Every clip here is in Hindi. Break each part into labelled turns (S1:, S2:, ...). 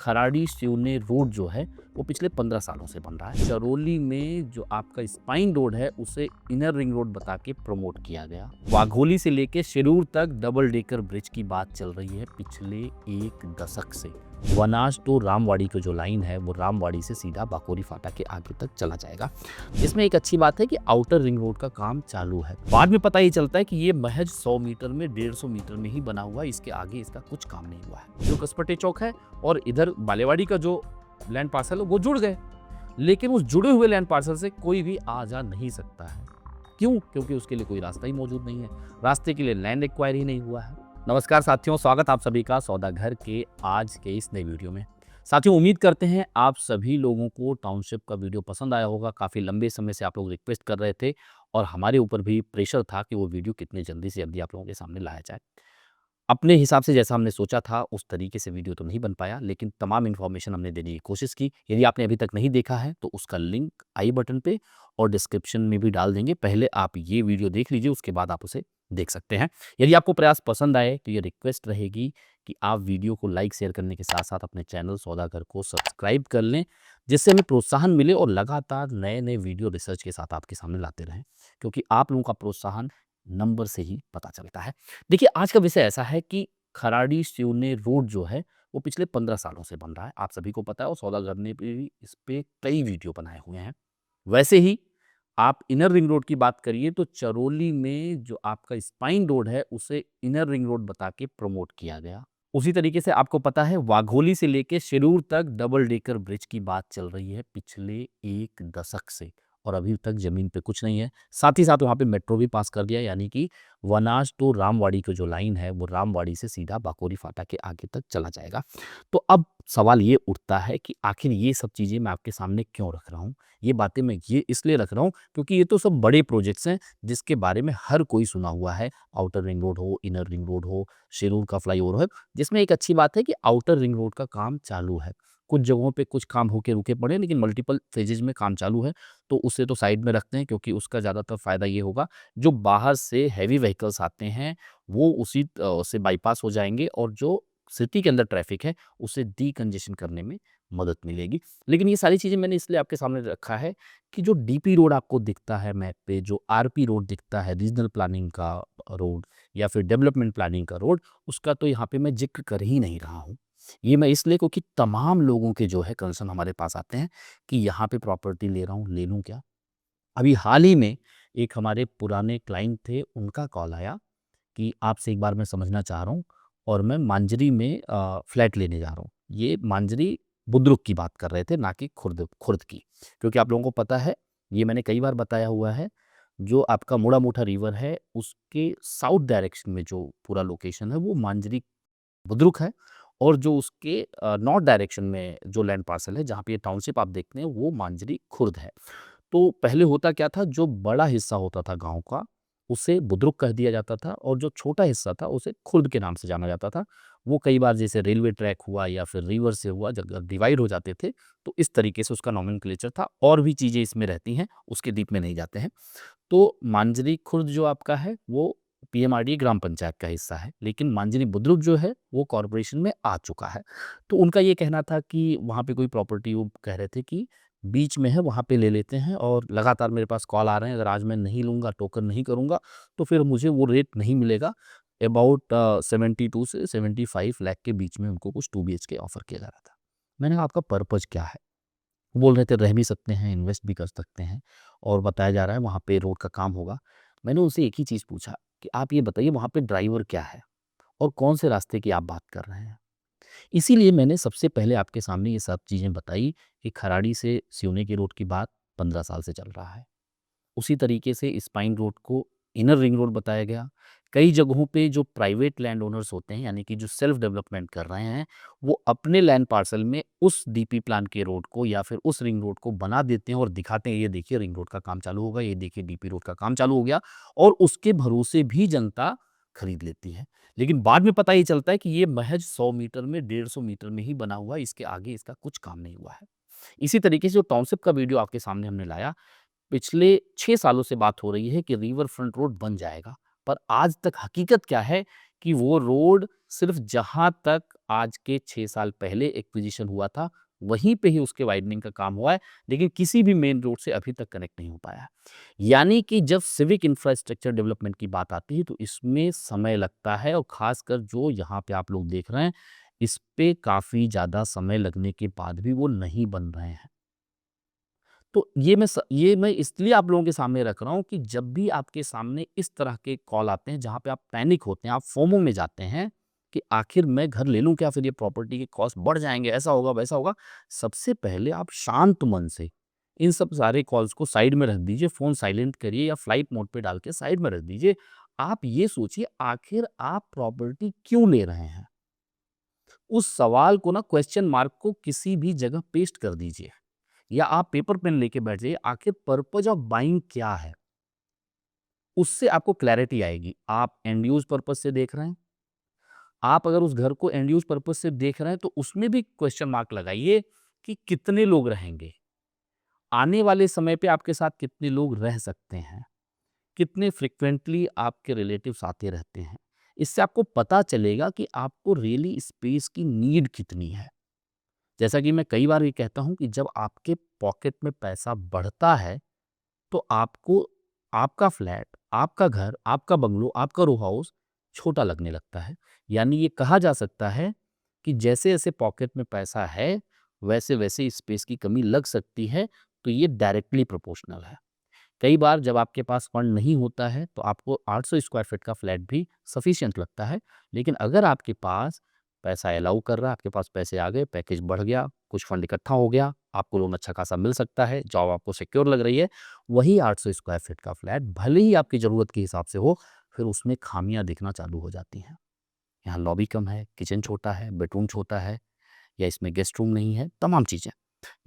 S1: खराड़ी सिवनी रोड जो है वो पिछले 15 सालों से बन रहा है। चरौली में जो आपका स्पाइन रोड है उसे इनर रिंग रोड बता के प्रमोट किया गया। वाघोली से लेके शिरूर तक डबल डेकर ब्रिज की बात चल रही है पिछले 1 दशक से। वनाज टू रामवाड़ी की जो लाइन है वो रामवाड़ी से सीधा बाकोरी फाटा के आगे तक चला जाएगा। इसमें एक अच्छी बात है कि आउटर रिंग रोड का काम चालू है। बाद में पता ही चलता है कि ये महज 100 मीटर में 150 मीटर में ही बना हुआ है, इसके आगे इसका कुछ काम नहीं हुआ है। जो कसपटे चौक है और इधर बालेवाड़ी का जो लैंड पार्सल है वो जुड़ गए, लेकिन उस जुड़े हुए लैंड पार्सल से कोई भी आ जा नहीं सकता है। क्यों? क्योंकि उसके लिए कोई रास्ता ही मौजूद नहीं है, रास्ते के लिए लैंड एक्वायर ही नहीं हुआ है। नमस्कार साथियों, स्वागत आप सभी का सौदा घर के आज के इस नई वीडियो में। साथियों, उम्मीद करते हैं आप सभी लोगों को टाउनशिप का वीडियो पसंद आया होगा। काफ़ी लंबे समय से आप लोग रिक्वेस्ट कर रहे थे और हमारे ऊपर भी प्रेशर था कि वो वीडियो कितने जल्दी से जल्दी आप लोगों के सामने लाया जाए। अपने हिसाब से जैसा हमने सोचा था उस तरीके से वीडियो तो नहीं बन पाया, लेकिन तमाम इन्फॉर्मेशन हमने देने की कोशिश की। यदि आपने अभी तक नहीं देखा है तो उसका लिंक आई बटन पे और डिस्क्रिप्शन में भी डाल देंगे। पहले आप ये वीडियो देख लीजिए, उसके बाद आप उसे देख सकते हैं। यदि आपको प्रयास पसंद आए तो ये रिक्वेस्ट रहेगी कि आप वीडियो को लाइक शेयर करने के साथ साथ अपने चैनल सौदागर को सब्सक्राइब कर लें, जिससे हमें प्रोत्साहन मिले और लगातार नए नए वीडियो रिसर्च के साथ आपके सामने लाते रहें, क्योंकि आप लोगों का प्रोत्साहन नंबर से ही पता चलता है। देखिए, आज का विषय ऐसा है कि खराड़ी सिवनी रोड जो है वो पिछले 15 सालों से बन रहा है, आप सभी को पता है, और सौदागर ने भी इस पे कई वीडियो बनाए हुए हैं। वैसे ही आप इनर रिंग रोड की बात करिए तो चरौली में जो आपका स्पाइन रोड है उसे इनर रिंग रोड बता के प्रमोट किया गया। उसी तरीके से आपको पता है वाघोली से लेके शिरूर तक डबल डेकर ब्रिज की बात चल रही है पिछले 1 दशक से, और अभी तक जमीन पे कुछ नहीं है। साथ ही साथ वहाँ पे मेट्रो भी पास कर दिया, यानी कि वनाज टू रामवाड़ी की जो लाइन है वो रामवाड़ी से सीधा बाकोरी फाटा के आगे तक चला जाएगा। तो अब सवाल ये उठता है कि आखिर ये सब चीज़ें मैं आपके सामने क्यों रख रहा हूँ? ये बातें मैं ये इसलिए रख रहा हूँ क्योंकि ये तो सब बड़े प्रोजेक्ट्स हैं जिसके बारे में हर कोई सुना हुआ है। आउटर रिंग रोड हो, इनर रिंग रोड हो, शिरूर का फ्लाईओवर हो, जिसमें एक अच्छी बात है कि आउटर रिंग रोड का काम चालू है। कुछ जगहों पे कुछ काम होके रुके पड़े हैं, लेकिन मल्टीपल फेजेज़ में काम चालू है, तो उसे तो साइड में रखते हैं क्योंकि उसका ज़्यादातर फ़ायदा ये होगा, जो बाहर से हेवी व्हीकल्स आते हैं वो उसी से बाईपास हो जाएँगे और जो सिटी के अंदर ट्रैफ़िक है उसे डीकंजेशन करने में मदद मिलेगी। लेकिन ये सारी चीज़ें मैंने इसलिए आपके सामने रखा है कि जो डीपी रोड आपको दिखता है मैप पे, जो आरपी रोड दिखता है, रीजनल प्लानिंग का रोड या फिर डेवलपमेंट प्लानिंग का रोड, उसका तो यहाँ पे मैं ज़िक्र कर ही नहीं रहा हूँ। ये मैं इसलिए क्योंकि तमाम लोगों के जो है कंसर्न हमारे पास आते हैं कि यहाँ पे प्रॉपर्टी ले रहा हूँ, ले लूँ क्या? अभी हाल ही में एक हमारे पुराने क्लाइंट थे, उनका कॉल आया कि आपसे एक बार मैं समझना चाह रहा हूँ और मैं मांजरी में फ्लैट लेने जा रहा हूँ। ये मांजरी बुद्रुक की बात कर रहे थे, ना कि खुर्द खुर्द की। क्योंकि आप लोगों को पता है, ये मैंने कई बार बताया हुआ है, जो आपका मोड़ा मोटा रिवर है उसके साउथ डायरेक्शन में जो पूरा लोकेशन है वो मांजरी बुद्रुक है, और जो उसके नॉर्थ डायरेक्शन में जो लैंड पार्सल है जहाँ पे ये टाउनशिप आप देखते हैं वो मांजरी खुर्द है। तो पहले होता क्या था, जो बड़ा हिस्सा होता था गाँव का उसे बुद्रुक कह दिया जाता था और जो छोटा हिस्सा था उसे खुर्द के नाम से जाना जाता था। वो कई बार जैसे रेलवे ट्रैक हुआ या फिर रिवर से हुआ, जब डिवाइड हो जाते थे तो इस तरीके से उसका नोमेनक्लेचर था। और भी चीज़ें इसमें रहती हैं, उसके डीप में नहीं जाते हैं। तो मांजरी खुर्द जो आपका है वो पीएमआरडीए ग्राम पंचायत का हिस्सा है, लेकिन मांजरी बुद्रुक जो है वो कॉर्पोरेशन में आ चुका है। तो उनका ये कहना था कि वहाँ पे कोई प्रॉपर्टी, वो कह रहे थे कि बीच में है, वहाँ पे ले लेते हैं, और लगातार मेरे पास कॉल आ रहे हैं, अगर आज मैं नहीं लूँगा, टोकन नहीं करूँगा तो फिर मुझे वो रेट नहीं मिलेगा। अबाउट 72 से 75 लाख के बीच में उनको कुछ 2 बीएचके ऑफ़र किया जा रहा था। मैंने कहा आपका पर्पज़ क्या है? वो बोल रहे थे रह भी सकते हैं, इन्वेस्ट भी कर सकते हैं, और बताया जा रहा है वहाँ पे रोड का काम होगा। मैंने उनसे एक ही चीज़ पूछा कि आप ये बताइए वहाँ पे ड्राइवर क्या है और कौन से रास्ते की आप बात कर रहे हैं? इसीलिए मैंने सबसे पहले आपके सामने ये सब चीज़ें बताई कि खराड़ी से सिवनी की रोड की बात 15 साल से चल रहा है। उसी तरीके से स्पाइन रोड को इनर रिंग रोड बताया गया। कई जगहों पे जो प्राइवेट लैंड ओनर्स होते हैं, यानी कि जो सेल्फ डेवलपमेंट कर रहे हैं, वो अपने लैंड पार्सल में उस डीपी प्लान के रोड को या फिर उस रिंग रोड को बना देते हैं और दिखाते हैं, ये देखिए रिंग रोड का काम चालू होगा, ये देखिए डीपी रोड का काम चालू हो गया, और उसके भरोसे भी जनता खरीद लेती है। लेकिन बाद में पता ये चलता है कि ये महज 100 मीटर में 150 मीटर में ही बना हुआ है, इसके आगे इसका कुछ काम नहीं हुआ है। इसी तरीके से जो टाउनशिप का वीडियो आपके सामने हमने लाया, पिछले 6 सालों से बात हो रही है कि रिवर फ्रंट रोड बन जाएगा, पर आज तक हकीकत क्या है कि वो रोड सिर्फ जहाँ तक आज के 6 साल पहले एक्विजिशन हुआ था, वहीं पे ही उसके वाइडनिंग का काम हुआ है, लेकिन किसी भी मेन रोड से अभी तक कनेक्ट नहीं हो पाया है। यानी कि जब सिविक इंफ्रास्ट्रक्चर डेवलपमेंट की बात आती है, तो इसमें समय लगता है और ख़ासकर जो यहाँ पे आप लोग देख रहे हैं, इस पे काफ़ी ज़्यादा समय लगने के बाद भी वो नहीं बन रहे हैं। तो ये मैं इसलिए आप लोगों के सामने रख रहा हूँ कि जब भी आपके सामने इस तरह के कॉल आते हैं, जहाँ पे आप पैनिक होते हैं, आप फोमो में जाते हैं कि आखिर मैं घर ले लूँ क्या? फिर ये प्रॉपर्टी के कॉस्ट बढ़ जाएँगे, ऐसा होगा, वैसा होगा। सबसे पहले आप शांत मन से इन सब सारे कॉल्स को साइड में रख दीजिए, फ़ोन साइलेंट करिए या फ्लाइट मोड पे डाल के साइड में रख दीजिए। आप ये सोचिए आखिर आप प्रॉपर्टी क्यों ले रहे हैं? उस सवाल को ना क्वेश्चन मार्क को किसी भी जगह पेस्ट कर दीजिए। या आप पेपर पेन लेके बैठ जाइए, आखिर पर्पज़ ऑफ बाइंग क्या है? उससे आपको क्लैरिटी आएगी। आप एंड यूज़ पर्पज़ से देख रहे हैं, आप अगर उस घर को एंड यूज़ पर्पज़ से देख रहे हैं, तो उसमें भी क्वेश्चन मार्क लगाइए कि कितने लोग रहेंगे? आने वाले समय पे आपके साथ कितने लोग रह सकते हैं? कितने फ्रीक्वेंटली आपके रिलेटिव्स आते रहते हैं? इससे आपको पता चलेगा कि आपको रियली स्पेस की नीड कितनी है। जैसा कि मैं कई बार ये कहता हूँ कि जब आपके पॉकेट में पैसा बढ़ता है, तो आपको आपका फ्लैट, आपका घर, आपका बंगलो, आपका रो हाउस छोटा लगने लगता है। यानी ये कहा जा सकता है कि जैसे-जैसे पॉकेट में पैसा है, वैसे-वैसे स्पेस की कमी लग सकती है, तो ये डायरेक्टली प्रोपोर्शनल है। कई बार जब आपके पास फंड नहीं होता है, तो आपको 800 स्क्वायर फीट का फ्लैट भी सफिशिएंट लगता है। लेकिन अगर आपके पास पैसा अलाउ कर रहा है, आपके पास पैसे आ गए, पैकेज बढ़ गया, कुछ फंड इकट्ठा हो गया, आपको लोन अच्छा खासा मिल सकता है, जॉब आपको सिक्योर लग रही है, वही 800 स्क्वायर फीट का फ्लैट भले ही आपकी ज़रूरत के हिसाब से हो, फिर उसमें खामियाँ दिखना चालू हो जाती हैं। यहाँ लॉबी कम है, किचन छोटा है, बेडरूम छोटा है या इसमें गेस्ट रूम नहीं है, तमाम चीज़ें।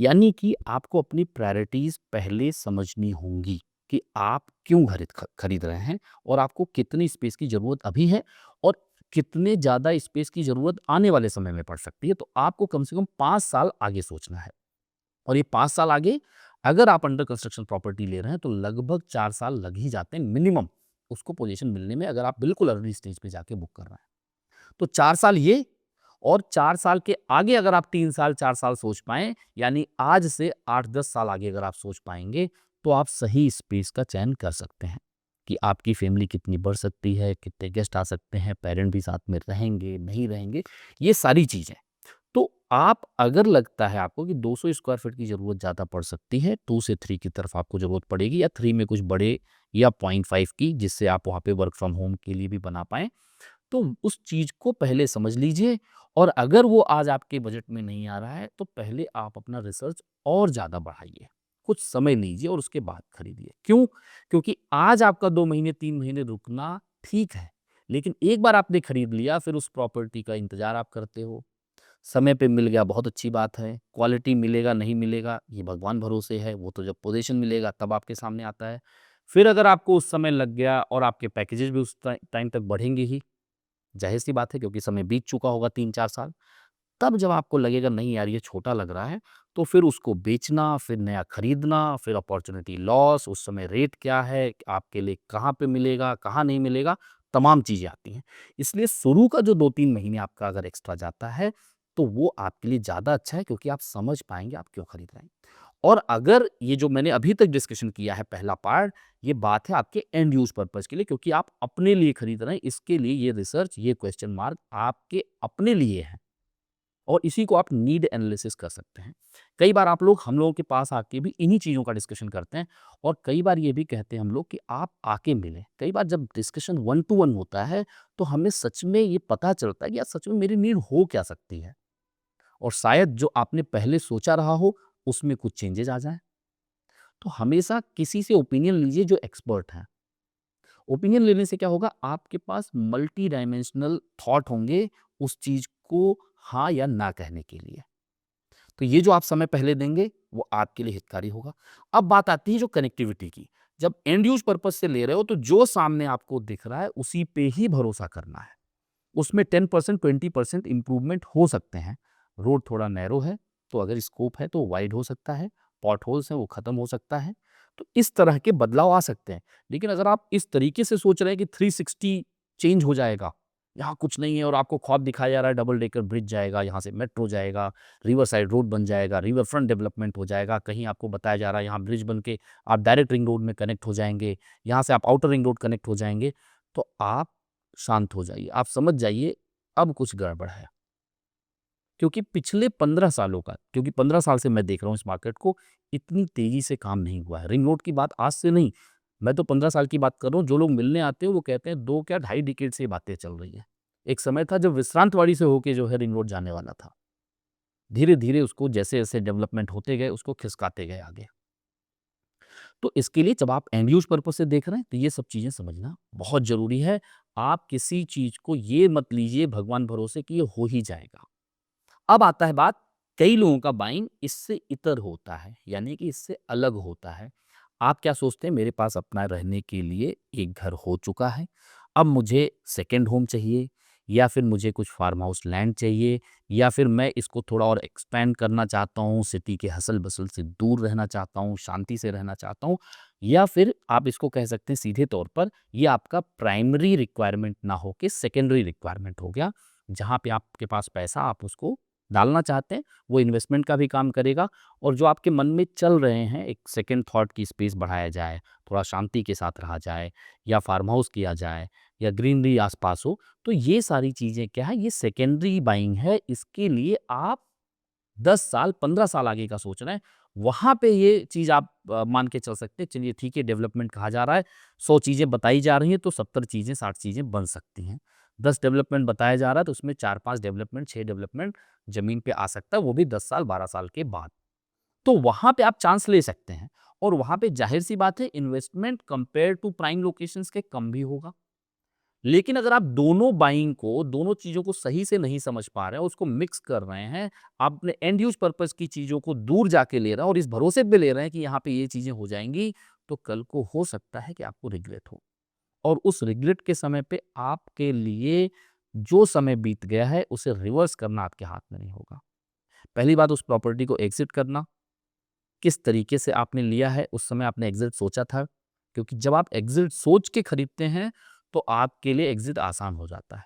S1: यानी कि आपको अपनी प्रायोरिटीज़ पहले समझनी होंगी कि आप क्यों खरीद रहे हैं और आपको कितनी स्पेस की ज़रूरत अभी है और कितने ज़्यादा स्पेस की ज़रूरत आने वाले समय में पड़ सकती है। तो आपको कम से कम 5 साल आगे सोचना है और ये 5 साल आगे अगर आप अंडर कंस्ट्रक्शन प्रॉपर्टी ले रहे हैं तो लगभग 4 साल लग ही जाते हैं मिनिमम उसको पोज़ीशन मिलने में अगर आप बिल्कुल अर्ली स्टेज पे जाके बुक कर रहे हैं। तो 4 साल ये और 4 साल के आगे अगर आप 3 साल, 4 साल सोच पाएँ, यानी आज से 8-10 साल आगे अगर आप सोच पाएँगे, तो आप सही स्पेस का चयन कर सकते हैं, कि आपकी फैमिली कितनी बढ़ सकती है, कितने गेस्ट आ सकते हैं, पेरेंट भी साथ में रहेंगे, नहीं रहेंगे, ये सारी चीज़ें। तो आप अगर लगता है आपको कि 200 स्क्वायर फीट की ज़रूरत ज़्यादा पड़ सकती है, 2 से 3 की तरफ आपको ज़रूरत पड़ेगी या 3 में कुछ बड़े या 0.5 की, जिससे आप वहाँ पे वर्क फ्रॉम होम के लिए भी बना पाएँ। तो उस चीज़ को पहले समझ लीजिए और अगर वो आज आपके बजट में नहीं आ रहा है, तो पहले आप अपना रिसर्च और ज़्यादा बढ़ाइए। कुछ समय लीजिए और उसके बाद खरीदिए। क्यों? क्योंकि आज आपका 2 महीने, 3 महीने रुकना ठीक है, लेकिन एक बार आपने खरीद लिया, फिर उस प्रॉपर्टी का इंतज़ार आप करते हो। समय पे मिल गया, बहुत अच्छी बात है। क्वालिटी मिलेगा, नहीं मिलेगा, ये भगवान भरोसे है। वो तो जब पोज़ीशन मिलेगा, तब आपके सामने आता है। फिर अगर आपको उस समय लग गया और आपके पैकेजेज़ भी उस टाइम तक बढ़ेंगे ही, ज़ाहिर-सी बात है क्योंकि समय बीत चुका होगा 3-4 साल। तब जब आपको लगेगा नहीं यार ये छोटा लग रहा है, तो फिर उसको बेचना, फिर नया खरीदना, फिर अपॉर्च्युनिटी लॉस, उस समय रेट क्या है, आपके लिए कहाँ पे मिलेगा, कहाँ नहीं मिलेगा, तमाम चीज़ें आती हैं। इसलिए शुरू का जो 2-3 महीने आपका अगर एक्स्ट्रा जाता है, तो वो आपके लिए ज़्यादा अच्छा है क्योंकि आप समझ पाएँगे आप क्यों खरीद रहे हैं। और अगर ये जो मैंने अभी तक डिस्कशन किया है पहला पार्ट, ये बात है आपके एंड यूज़ पर्पज़ के लिए क्योंकि आप अपने लिए खरीद रहे हैं, इसके लिए ये रिसर्च, ये क्वेश्चन मार्क आपके अपने लिए है और इसी को आप नीड एनालिसिस कर सकते हैं। कई बार आप लोग हम लोगों के पास आके भी इन्हीं चीज़ों का डिस्कशन करते हैं और कई बार ये भी कहते हैं हम लोग कि आप आके मिलें। कई बार जब डिस्कशन 1 टू 1 होता है, तो हमें सच में ये पता चलता है कि यार सच में मेरी नीड हो क्या सकती है और शायद जो आपने पहले सोचा रहा हो, उसमें कुछ चेंजेज़ आ जाएँ। तो हमेशा किसी से ओपिनियन लीजिए जो एक्सपर्ट हैं। ओपिनियन लेने से क्या होगा आपके पास मल्टी डायमेंशनल थॉट होंगे उस चीज़ को हाँ या ना कहने के लिए। तो ये जो आप समय पहले देंगे वो आपके लिए हितकारी होगा। अब बात आती है जो कनेक्टिविटी की। जब एंड यूज़ पर्पज़ से ले रहे हो तो जो सामने आपको दिख रहा है उसी पे ही भरोसा करना है। उसमें 10% 20% इम्प्रूवमेंट हो सकते हैं। रोड थोड़ा नैरो है, तो अगर स्कोप है तो वाइड हो सकता है, पॉटहोल्स हैं वो ख़त्म हो सकता है। तो इस तरह के बदलाव आ सकते हैं। लेकिन अगर आप इस तरीके से सोच रहे हैं कि 360 चेंज हो जाएगा, यहाँ कुछ नहीं है और आपको ख्वाब दिखाया जा रहा है डबल डेकर ब्रिज जाएगा, यहाँ से मेट्रो जाएगा, रिवर साइड रोड बन जाएगा, रिवर फ्रंट डेवलपमेंट हो जाएगा, कहीं आपको बताया जा रहा है यहाँ ब्रिज बन के आप डायरेक्ट रिंग रोड में कनेक्ट हो जाएंगे, यहाँ से आप आउटर रिंग रोड कनेक्ट हो जाएंगे, तो आप शांत हो जाइए, आप समझ जाइए अब कुछ गड़बड़ है। क्योंकि पिछले 15 सालों का, क्योंकि 15 साल से मैं देख रहा हूँ इस मार्केट को, इतनी तेजी से काम नहीं हुआ है। रिंग रोड की बात आज से नहीं, मैं तो 15 साल की बात कर रहा हूँ। जो लोग मिलने आते हैं वो कहते हैं 2 क्या ढाई डिकेड से ये बातें चल रही हैं। एक समय था जब विश्रांतवाड़ी से होके जो है रिंग रोड जाने वाला था। धीरे-धीरे उसको जैसे-जैसे डेवलपमेंट होते गए उसको खिसकाते गए आगे। तो इसके लिए जब आप एंड यूज़ पर्पज़ से देख रहे हैं तो ये सब चीज़ें समझना बहुत ज़रूरी है। आप किसी चीज़ को ये मत लीजिए भगवान भरोसे कि ये हो ही जाएगा। अब आता है बात, कई लोगों का बाइंग इससे इतर होता है, यानी कि इससे अलग होता है। आप क्या सोचते हैं मेरे पास अपना रहने के लिए एक घर हो चुका है, अब मुझे सेकंड होम चाहिए या फिर मुझे कुछ फार्म हाउस लैंड चाहिए या फिर मैं इसको थोड़ा और एक्सपेंड करना चाहता हूँ, सिटी के हसल-बसल से दूर रहना चाहता हूँ, शांति से रहना चाहता हूँ या फिर आप इसको कह सकते हैं सीधे तौर पर ये आपका प्राइमरी रिक्वायरमेंट ना हो के सेकेंडरी रिक्वायरमेंट हो गया। जहाँ पे आपके पास पैसा आप उसको डालना चाहते हैं, वो इन्वेस्टमेंट का भी काम करेगा और जो आपके मन में चल रहे हैं, एक सेकंड थॉट की स्पेस बढ़ाया जाए, थोड़ा शांति के साथ रहा जाए या फार्म हाउस किया जाए या ग्रीनरी आस-पास हो, तो ये सारी चीज़ें क्या है, ये सेकेंडरी बाइंग है। इसके लिए आप 10 साल, 15 साल आगे का सोच रहे हैं, वहाँ पे ये चीज़ आप मान के चल सकते हैं, चलिए ठीक है डेवलपमेंट कहा जा रहा है, 100 चीज़ें बताई जा रही हैं, तो 70 चीज़ें, 60 चीज़ें बन सकती हैं। 10 डेवलपमेंट बताया जा रहा है, तो उसमें 4-5 डेवलपमेंट, 6 डेवलपमेंट ज़मीन पे आ सकता है, वो भी 10 साल, 12 साल के बाद। तो वहाँ पे आप चांस ले सकते हैं और वहाँ पे ज़ाहिर-सी बात है investment compare to prime locations के कम भी होगा। लेकिन अगर आप दोनों बाइंग को, दोनों चीज़ों को सही से नहीं समझ पा रहे हैं, उसको मिक्स कर रहे हैं, आप अपने एंड यूज़ पर्पज़ की चीज़ों को दूर जाके ले रहे हैं और इस भरोसे पे ले रहे हैं कि यहाँ पे ये चीज़ें हो जाएँगी, तो कल को हो सकता है कि आपको रिग्रेट हो। और उस रिग्रेट के समय पे आपके लिए जो समय बीत गया है, उसे रिवर्स करना आपके हाथ में नहीं होगा। पहली बात उस प्रॉपर्टी को एग्ज़िट करना, किस तरीके से आपने लिया है, उस समय आपने एग्ज़िट सोचा था? क्योंकि जब आप एग्ज़िट सोच के खरीदते हैं, तो आपके लिए एग्ज़िट आसान हो जाता है।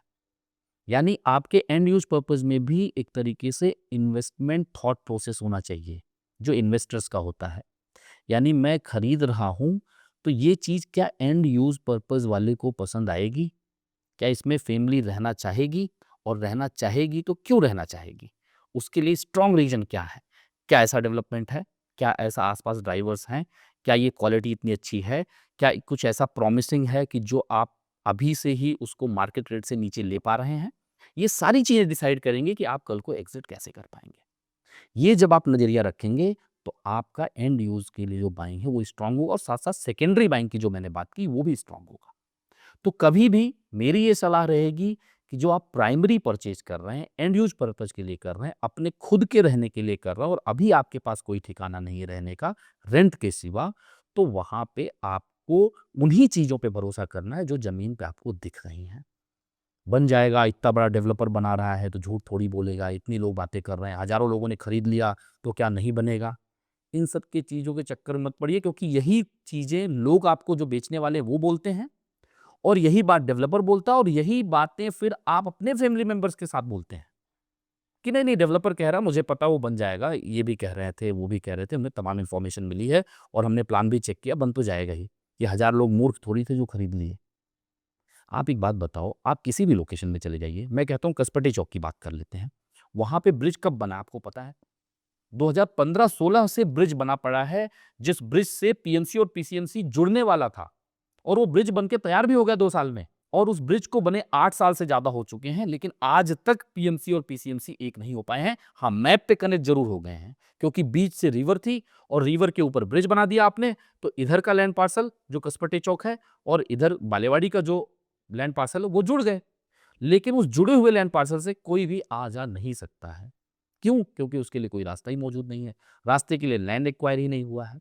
S1: यानी आपके एंड यूज़ पर्पज़ में भी एक तरीके से इन्वेस्टमेंट थॉट प्रोसेस होना चाहिए, जो इन्वेस्टर्स का होता है। यानी मैं खरीद रहा हूँ, तो ये चीज़ क्या एंड यूज़ पर्पज़ वाले को पसंद आएगी? क्या इसमें फैमिली रहना चाहेगी? और रहना चाहेगी तो क्यों रहना चाहेगी? उसके लिए स्ट्रॉन्ग रीज़न क्या है? क्या ऐसा डेवलपमेंट है? क्या ऐसा आस-पास ड्राइवर्स हैं? क्या ये क्वालिटी इतनी अच्छी है? क्या कुछ ऐसा प्रॉमिसिंग है कि जो आप अभी से ही उसको मार्केट रेट से नीचे ले पा रहे हैं? ये सारी चीज़ें डिसाइड करेंगे कि आप कल को एग्ज़िट कैसे कर पाएँगे। ये जब आप नज़रिया रखेंगे, तो आपका एंड यूज़ के लिए जो बाइंग है वो स्ट्रॉन्ग होगा और साथ-साथ सेकेंडरी बाइंग की जो मैंने बात की, वो भी स्ट्रॉन्ग होगा। तो कभी भी मेरी ये सलाह रहेगी कि जो आप प्राइमरी परचेज कर रहे हैं, एंड यूज पर्पज के लिए कर रहे हैं, अपने खुद के रहने के लिए कर रहे हैं और अभी आपके पास कोई ठिकाना नहीं है रहने का, रेंट के सिवा, तो वहाँ पे आपको उन्हीं चीज़ों पे भरोसा करना है जो ज़मीन पे आपको दिख रही हैं। बन जाएगा, इतना बड़ा डेवलपर बना रहा है तो झूठ थोड़ी बोलेगा, इतनी लोग बातें कर रहे हैं, हज़ारों लोगों ने खरीद लिया तो क्या नहीं बनेगा? इन सब की चीज़ों के चक्कर में मत पड़िए क्योंकि यही चीज़ें लोग आपको जो बेचने वाले हैं वो बोलते हैं और यही बात डेवलपर बोलता है और यही बातें फिर आप अपने फैमिली मेंबर्स के साथ बोलते हैं कि नहीं नहीं डेवलपर कह रहा मुझे पता वो बन जाएगा, ये भी कह रहे थे वो भी कह रहे थे, हमें तमाम इन्फॉर्मेशन मिली है और हमने प्लान भी चेक किया, बन तो जाएगा ही। ये हजार लोग मूर्ख थोड़ी थे जो खरीद लिए। आप एक बात बताओ, आप किसी भी लोकेशन में चले जाइए, मैं कहता हूँ कसपटे चौक की बात कर लेते हैं, वहां पे ब्रिज कब बना आपको पता है? 2015-16 से ब्रिज बना पड़ा है, जिस ब्रिज से पीएमसी और पीसीएमसी जुड़ने वाला था और वो ब्रिज बन के तैयार भी हो गया 2 साल में और उस ब्रिज को बने 8 साल से ज़्यादा हो चुके हैं, लेकिन आज तक पीएमसी और पीसीएमसी एक नहीं हो पाए हैं। हाँ, मैप पे कनेक्ट ज़रूर हो गए हैं, क्योंकि बीच से रिवर थी और रिवर के ऊपर ब्रिज बना दिया आपने, तो इधर का लैंड पार्सल जो कसपटे चौक है और इधर बालेवाड़ी का जो लैंड पार्सल है, वो जुड़ गए। लेकिन उस जुड़े हुए लैंड पार्सल से कोई भी आ जा नहीं सकता है। क्यों? क्योंकि उसके लिए कोई रास्ता ही मौजूद नहीं है। रास्ते के लिए लैंड एक्वायर ही नहीं हुआ है।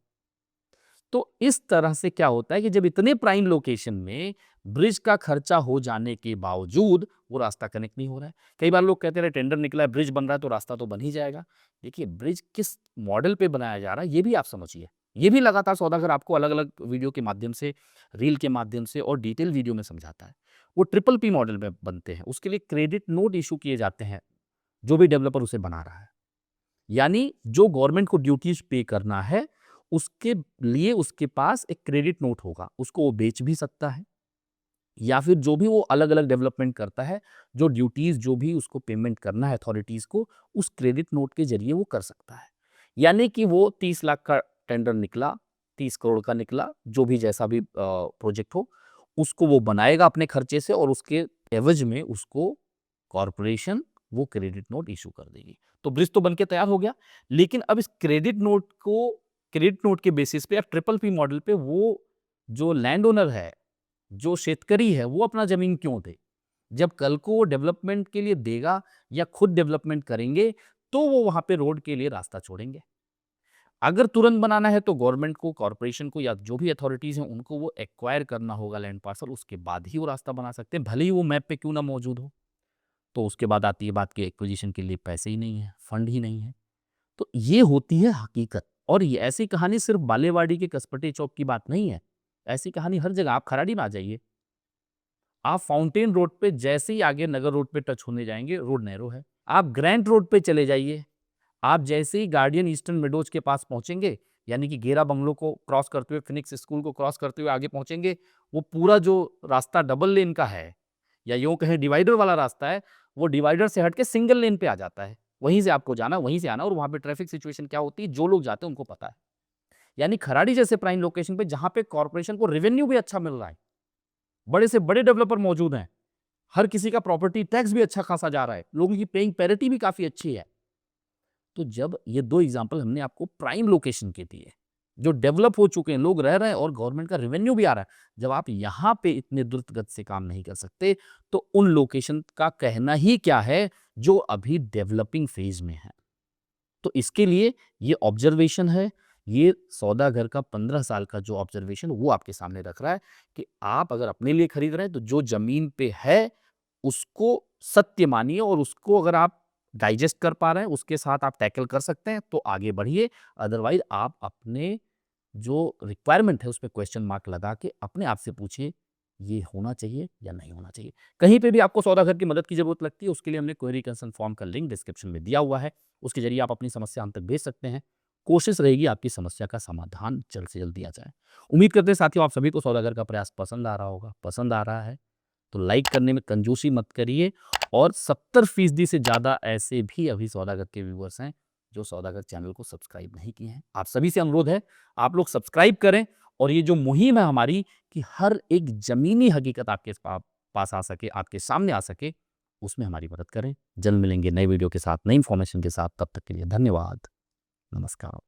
S1: तो इस तरह से क्या होता है कि जब इतने प्राइम लोकेशन में ब्रिज का खर्चा हो जाने के बावजूद वो रास्ता कनेक्ट नहीं हो रहा है। कई बार लोग कहते रहे टेंडर निकला है, ब्रिज बन रहा है तो रास्ता तो बन ही जाएगा। देखिए ब्रिज किस मॉडल पे बनाया जा रहा है ये भी आप समझिए। ये भी लगातार सौदागर आपको अलग-अलग वीडियो के माध्यम से, रील के माध्यम से और डिटेल वीडियो में समझाता है। वो ट्रिपल पी मॉडल में बनते हैं, उसके लिए क्रेडिट नोट इश्यू किए जाते हैं, जो भी डेवलपर उसे बना रहा है। यानी जो गवर्नमेंट को ड्यूटीज़ पे करना है, उसके लिए उसके पास एक क्रेडिट नोट होगा, उसको वो बेच भी सकता है या फिर जो भी वो अलग-अलग डेवलपमेंट करता है, जो ड्यूटीज़ जो भी उसको पेमेंट करना है अथॉरिटीज़ को, उस क्रेडिट नोट के ज़रिए वो कर सकता है। यानी कि वो 30 लाख का टेंडर निकला, 30 करोड़ का निकला, जो भी जैसा भी प्रोजेक्ट हो, उसको वो बनाएगा अपने खर्चे से और उसके एवज़ में उसको कॉर्पोरेशन वो क्रेडिट नोट इश्यू कर देगी। तो ब्रिज तो बन के तैयार हो गया, लेकिन अब इस क्रेडिट नोट के बेसिस पे या ट्रिपल पी मॉडल पे वो जो लैंड ओनर है, जो शेतकरी है, वो अपना ज़मीन क्यों दे? जब कल को वो डेवलपमेंट के लिए देगा या खुद डेवलपमेंट करेंगे, तो वो वहाँ पे रोड के लिए रास्ता छोड़ेंगे। अगर तुरंत बनाना है तो गवर्नमेंट को, कॉर्पोरेशन को या जो भी अथॉरिटीज़ हैं, उनको वो एक्वायर करना होगा लैंड पार्सल, उसके बाद ही वो रास्ता बना सकते हैं, भले ही वो मैप पे क्यों ना मौजूद हो। तो उसके बाद आती है बात कि एक्विजिशन के लिए पैसे ही नहीं है, फंड ही नहीं है। तो ये होती है हकीकत और ये ऐसी कहानी सिर्फ बालेवाड़ी के कसपटे चौक की बात नहीं है। ऐसी कहानी हर जगह आप खराड़ी में आ जाइए। आप फाउंटेन रोड पे जैसे ही आगे नगर रोड पे टच होने जाएँगे, रोड नैरो है। आप ग्रैंट रोड पे चले जाइए। आप जैसे ही गार्डियन ईस्टर्न मेडोज़ के पास पहुँचेंगे, यानी कि गेरा बंगलो को क्रॉस करते हुए, फिनिक्स स्कूल को क्रॉस करते हुए आगे पहुँचेंगे, वो पूरा जो रास्ता डबल लेन का है या यूँ कहें डिवाइडर वाला रास्ता है, वो डिवाइडर से हट के सिंगल लेन पे आ जाता है। वहीं से आपको जाना, वहीं से आना और वहाँ पे ट्रैफिक सिचुएशन क्या होती है, जो लोग जाते हैं उनको पता है। यानी खराड़ी जैसे प्राइम लोकेशन पे जहाँ पे कॉर्पोरेशन को रेवेन्यू भी अच्छा मिल रहा है, बड़े से बड़े डेवलपर मौजूद हैं, हर किसी का प्रॉपर्टी टैक्स भी अच्छा खासा जा रहा है, लोगों की पेइंग पैरिटी भी काफ़ी अच्छी है। तो जब ये 2 एग्ज़ाम्पल हमने आपको प्राइम लोकेशन के दिए, जो डेवलप हो चुके हैं, लोग रह रहे हैं और गवर्नमेंट का रेवेन्यू भी आ रहा है। जब आप यहाँ पे इतने द्रुत गति से काम नहीं कर सकते, तो उन लोकेशन का कहना ही क्या है, जो अभी डेवलपिंग फ़ेज़ में है। तो इसके लिए ये ऑब्ज़र्वेशन है, ये सौदागर का 15 साल का जो ऑब्ज़र्वेशन वो आपके सामने रख रहा है कि आप अगर अपने लिए खरीद रहे हैं, तो जो ज़मीन पे है, उसको सत्य मानिए और उसको अगर आप डाइजेस्ट कर पा रहे हैं, उसके साथ आप टैकल कर सकते हैं, तो आगे बढ़िए। अदरवाइज़ आप अपने जो रिक्वायरमेंट है, उसपे क्वेश्चन मार्क लगा के अपने आप से पूछिए, ये होना चाहिए या नहीं होना चाहिए? कहीं पे भी आपको सौदागर की मदद की ज़रूरत लगती है, उसके लिए हमने क्वेरी कंसर्न फॉर्म का लिंक डिस्क्रिप्शन में दिया हुआ है। उसके ज़रिए आप अपनी समस्या हम तक भेज सकते हैं। कोशिश रहेगी आपकी समस्या का समाधान जल्द से जल्द दिया जाए। उम्मीद करते हैं साथियों आप सभी को सौदागर का प्रयास पसंद आ रहा होगा। पसंद आ रहा है तो लाइक करने में कंजूसी मत करिए और 70% से ज़्यादा ऐसे भी अभी सौदागर के व्यूअर्स हैं, जो सौदागर चैनल को सब्सक्राइब नहीं किए हैं। आप सभी से अनुरोध है, आप लोग सब्सक्राइब करें और ये जो मुहिम है हमारी कि हर एक ज़मीनी हकीकत आपके पास आ सके, आपके सामने आ सके, उसमें हमारी मदद करें। जल्द मिलेंगे नए वीडियो के साथ, नई इन्फॉर्मेशन के साथ। तब तक के लिए धन्यवाद। नमस्कार।